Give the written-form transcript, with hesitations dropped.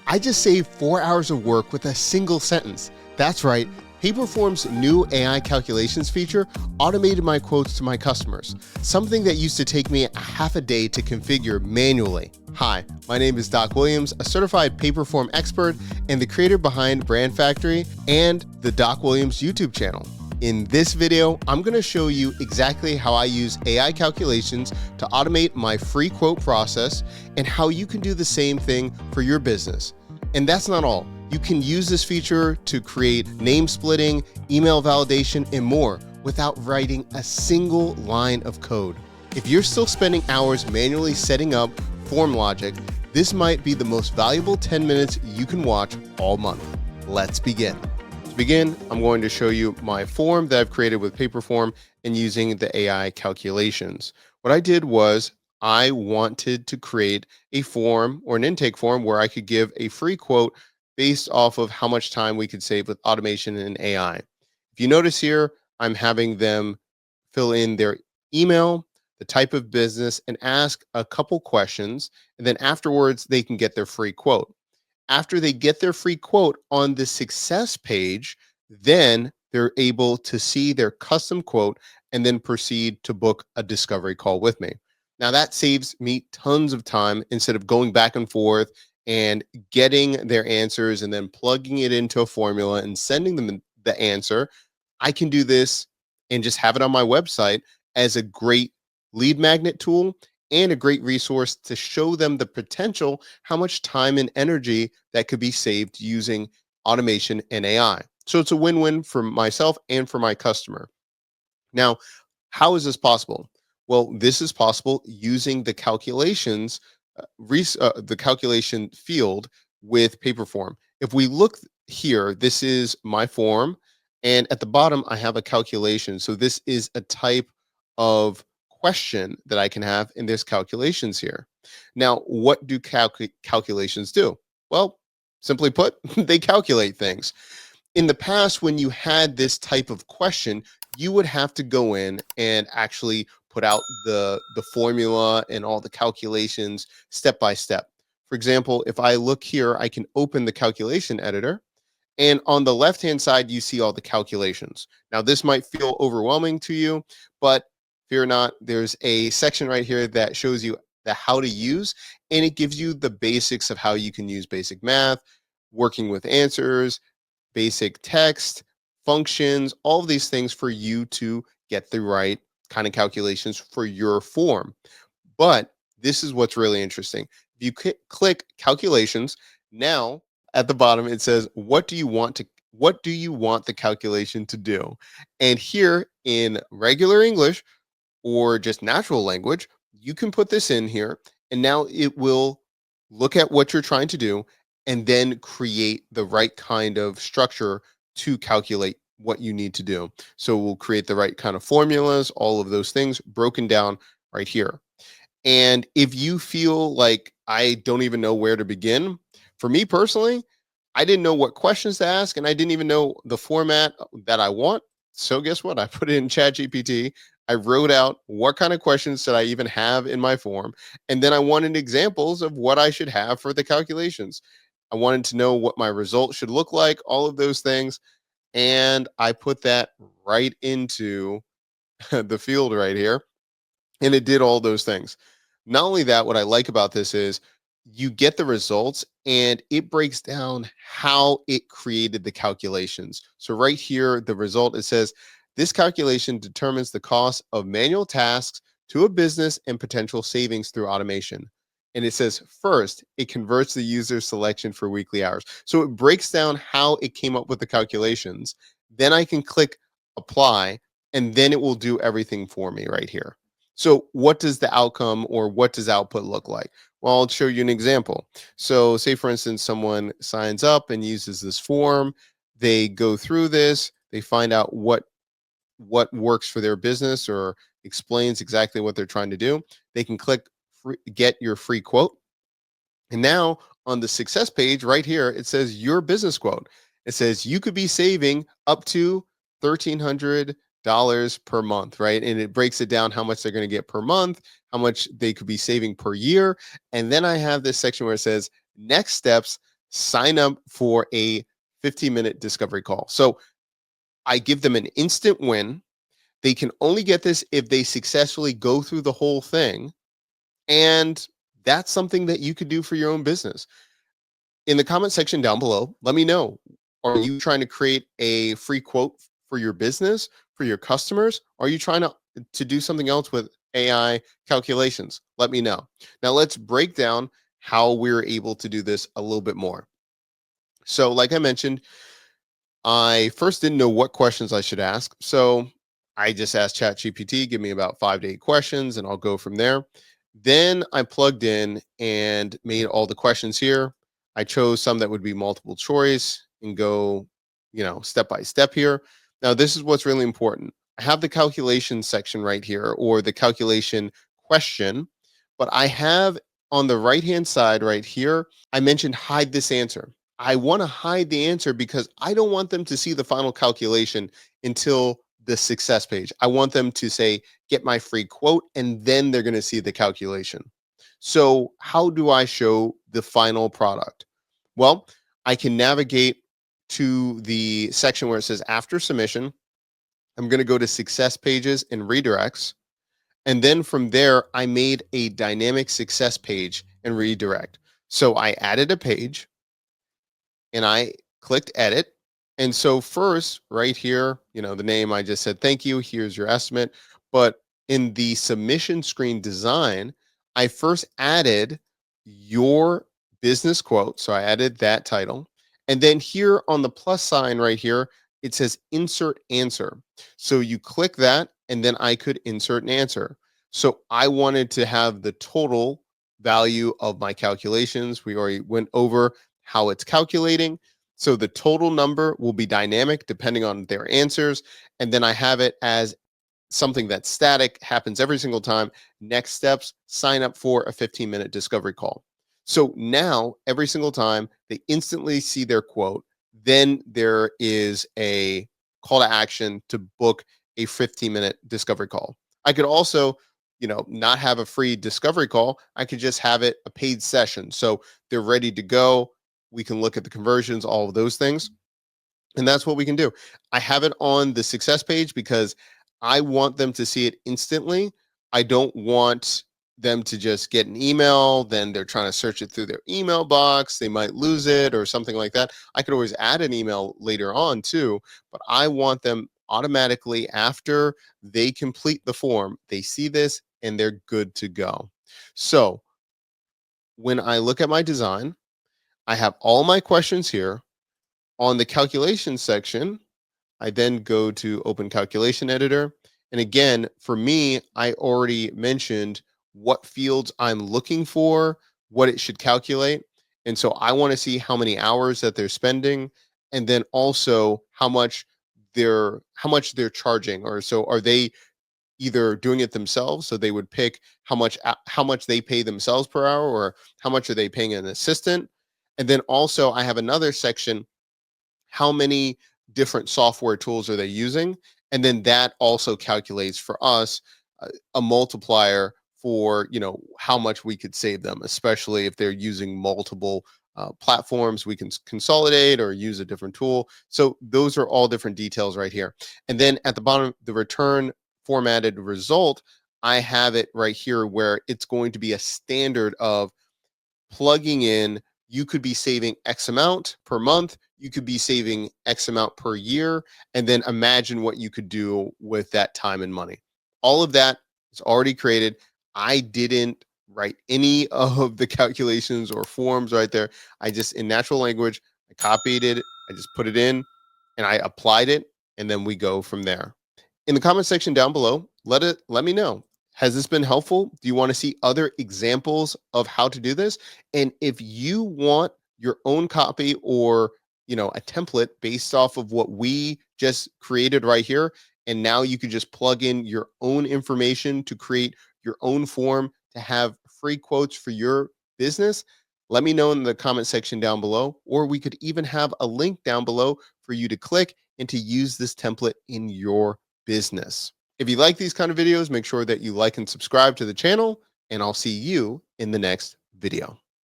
I just saved 4 hours of work with a single sentence. That's right. Paperform's new AI calculations feature automated my quotes to my customers, something that used to take me a half a day to configure manually. Hi, my name is Doc Williams, a certified Paperform expert and the creator behind Brand Factory and the Doc Williams YouTube channel. In this video, I'm going to show you exactly how I use AI calculations to automate my free quote process and how you can do the same thing for your business. And that's not all. You can use this feature to create name splitting, email validation, and more without writing a single line of code. If you're still spending hours manually setting up form logic, this might be the most valuable 10 minutes you can watch all month. Let's begin. To begin, I'm going to show you my form that I've created with Paperform and using the AI calculations. What I did was I wanted to create a form or an intake form where I could give a free quote based off of how much time we could save with automation and AI. If you notice here, I'm having them fill in their email, the type of business, and ask a couple questions. And then afterwards, they can get their free quote. After they get their free quote on the success page, then they're able to see their custom quote and then proceed to book a discovery call with me. Now that saves me tons of time instead of going back and forth and getting their answers and then plugging it into a formula and sending them the answer. I can do this and just have it on my website as a great lead magnet tool and a great resource to show them the potential, how much time and energy that could be saved using automation and AI. So it's a win-win for myself and for my customer. Now, how is this possible? Well, this is possible using the calculations, the calculation field with Paperform. If we look here, this is my form, and at the bottom, I have a calculation. So this is a type of question that I can have in this calculations here. Now, what do calculations do? Well, simply put, they calculate things. In the past, when you had this type of question, you would have to go in and actually put out the formula and all the calculations step by step. For example, if I look here, I can open the calculation editor. And on the left-hand side, you see all the calculations. Now, this might feel overwhelming to you, but fear not. There's a section right here that shows you the how to use, and it gives you the basics of how you can use basic math, working with answers, basic text, functions, all of these things for you to get the right kind of calculations for your form. But this is what's really interesting. If you click calculations, now at the bottom it says, what do you want the calculation to do? And here in regular English or just natural language, you can put this in here and now it will look at what you're trying to do and then create the right kind of structure to calculate what you need to do. So we'll create the right kind of formulas, all of those things broken down right here. And if you feel like I don't even know where to begin, for me personally, I didn't know what questions to ask and I didn't even know the format that I want. So guess what? I put it in ChatGPT. I wrote out what kind of questions should I even have in my form. And then I wanted examples of what I should have for the calculations. I wanted to know what my result should look like, all of those things. And I put that right into the field right here. And it did all those things. Not only that, what I like about this is you get the results and it breaks down how it created the calculations. So right here, the result, it says, this calculation determines the cost of manual tasks to a business and potential savings through automation. And it says, first, it converts the user selection for weekly hours. So it breaks down how it came up with the calculations. Then I can click apply, and then it will do everything for me right here. So what does the outcome or what does output look like? Well, I'll show you an example. So say, for instance, someone signs up and uses this form. They go through this. They find out what works for their business or explains exactly what they're trying to do. They can click get your free quote. And now on the success page right here, it says your business quote. It says you could be saving up to $1,300 per month, right? And it breaks it down how much they're going to get per month, how much they could be saving per year. And then I have this section where it says next steps, sign up for a 15-minute discovery call. So I give them an instant win. They can only get this if they successfully go through the whole thing. And that's something that you could do for your own business. In the comment section down below, let me know. Are you trying to create a free quote for your business, for your customers? Are you trying to do something else with AI calculations? Let me know. Now let's break down how we're able to do this a little bit more. So like I mentioned, I first didn't know what questions I should ask. So I just asked ChatGPT, give me about 5 to 8 questions, and I'll go from there. Then I plugged in and made all the questions here. I chose some that would be multiple choice and go, step by step here. Now, this is what's really important. I have the calculation section right here, or the calculation question, but I have on the right hand side right here, I mentioned hide this answer. I want to hide the answer because I don't want them to see the final calculation until the success page. I want them to say, get my free quote, and then they're going to see the calculation. So, how do I show the final product? Well, I can navigate to the section where it says after submission. I'm going to go to success pages and redirects. And then from there, I made a dynamic success page and redirect. So I added a page and I clicked edit. And so first, right here, the name, I just said, thank you, here's your estimate. But in the submission screen design, I first added your business quote. So I added that title. And then here on the plus sign right here, it says insert answer. So you click that and then I could insert an answer. So I wanted to have the total value of my calculations. We already went over how it's calculating. So the total number will be dynamic depending on their answers. And then I have it as something that's static, happens every single time. Next steps, sign up for a 15-minute discovery call. So now every single time they instantly see their quote, then there is a call to action to book a 15-minute discovery call. I could also not have a free discovery call. I could just have it a paid session. So they're ready to go. We can look at the conversions, all of those things. And that's what we can do. I have it on the success page because I want them to see it instantly. I don't want them to just get an email, then they're trying to search it through their email box. They might lose it or something like that. I could always add an email later on too, but I want them automatically after they complete the form, they see this and they're good to go. So when I look at my design, I have all my questions here. On the calculation section, I then go to open calculation editor. And again, for me, I already mentioned what fields I'm looking for, what it should calculate. And so I want to see how many hours that they're spending, and then also how much they're charging. Or so are they either doing it themselves, so they would pick how much they pay themselves per hour, or how much are they paying an assistant. And then also I have another section, how many different software tools are they using, and then that also calculates for us a multiplier for how much we could save them, especially if they're using multiple platforms. We can consolidate or use a different tool. So those are all different details right here. And then at the bottom, the return formatted result, I have it right here where it's going to be a standard of plugging in. You could be saving X amount per month. You could be saving X amount per year. And then imagine what you could do with that time and money. All of that is already created. I didn't write any of the calculations or forms right there. I just, in natural language, I copied it. I just put it in and I applied it. And then we go from there. In the comment section down below, let me know. Has this been helpful? Do you want to see other examples of how to do this? And if you want your own copy, or a template based off of what we just created right here, and now you can just plug in your own information to create your own form to have free quotes for your business, let me know in the comment section down below, or we could even have a link down below for you to click and to use this template in your business. If you like these kind of videos, make sure that you like and subscribe to the channel, and I'll see you in the next video.